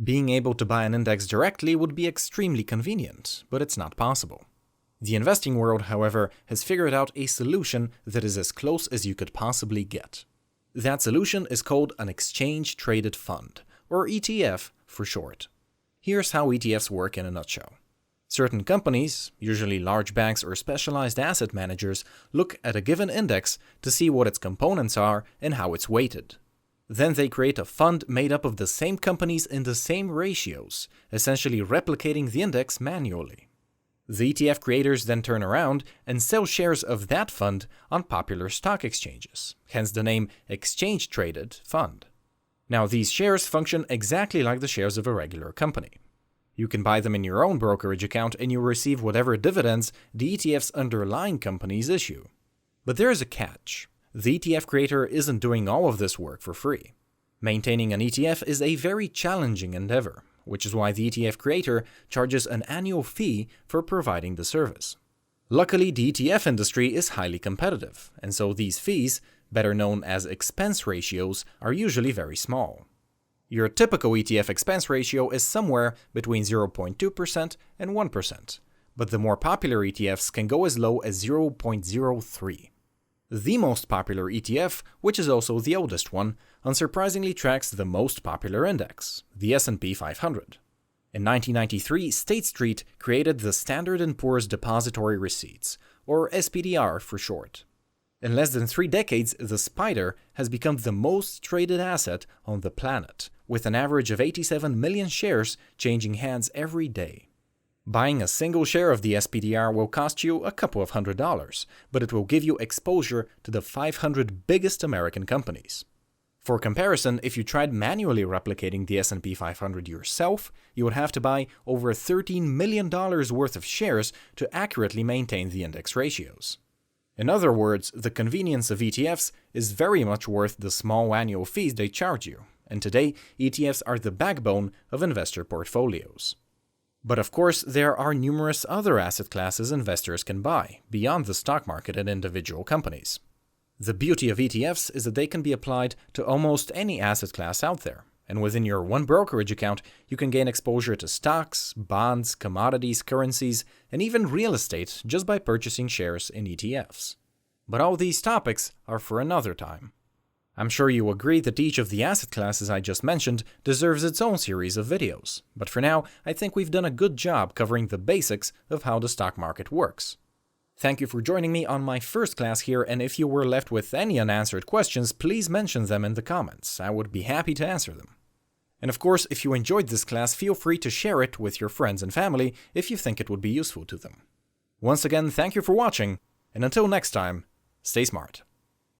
Being able to buy an index directly would be extremely convenient, but it's not possible. The investing world, however, has figured out a solution that is as close as you could possibly get. That solution is called an exchange-traded fund, or ETF for short. Here's how ETFs work in a nutshell. Certain companies, usually large banks or specialized asset managers, look at a given index to see what its components are and how it's weighted. Then they create a fund made up of the same companies in the same ratios, essentially replicating the index manually. The ETF creators then turn around and sell shares of that fund on popular stock exchanges, hence the name exchange-traded fund. Now, these shares function exactly like the shares of a regular company. You can buy them in your own brokerage account and you'll receive whatever dividends the ETF's underlying companies issue. But there is a catch. The ETF creator isn't doing all of this work for free. Maintaining an ETF is a very challenging endeavor, which is why the ETF creator charges an annual fee for providing the service. Luckily, the ETF industry is highly competitive, and so these fees, better known as expense ratios, are usually very small. Your typical ETF expense ratio is somewhere between 0.2% and 1%, but the more popular ETFs can go as low as 0.03. The most popular ETF, which is also the oldest one, unsurprisingly tracks the most popular index, the S&P 500. In 1993, State Street created the Standard & Poor's Depository Receipts, or SPDR for short. In less than 3 decades, the SPDR has become the most traded asset on the planet, with an average of 87 million shares changing hands every day. Buying a single share of the SPDR will cost you a couple of $100s, but it will give you exposure to the 500 biggest American companies. For comparison, if you tried manually replicating the S&P 500 yourself, you would have to buy over $13 million worth of shares to accurately maintain the index ratios. In other words, the convenience of ETFs is very much worth the small annual fees they charge you, and today ETFs are the backbone of investor portfolios. But of course, there are numerous other asset classes investors can buy, beyond the stock market and individual companies. The beauty of ETFs is that they can be applied to almost any asset class out there, and within your one brokerage account, you can gain exposure to stocks, bonds, commodities, currencies, and even real estate just by purchasing shares in ETFs. But all these topics are for another time. I'm sure you agree that each of the asset classes I just mentioned deserves its own series of videos, but for now, I think we've done a good job covering the basics of how the stock market works. Thank you for joining me on my first class here, and if you were left with any unanswered questions, please mention them in the comments. I would be happy to answer them. And of course, if you enjoyed this class, feel free to share it with your friends and family if you think it would be useful to them. Once again, thank you for watching, and until next time, stay smart.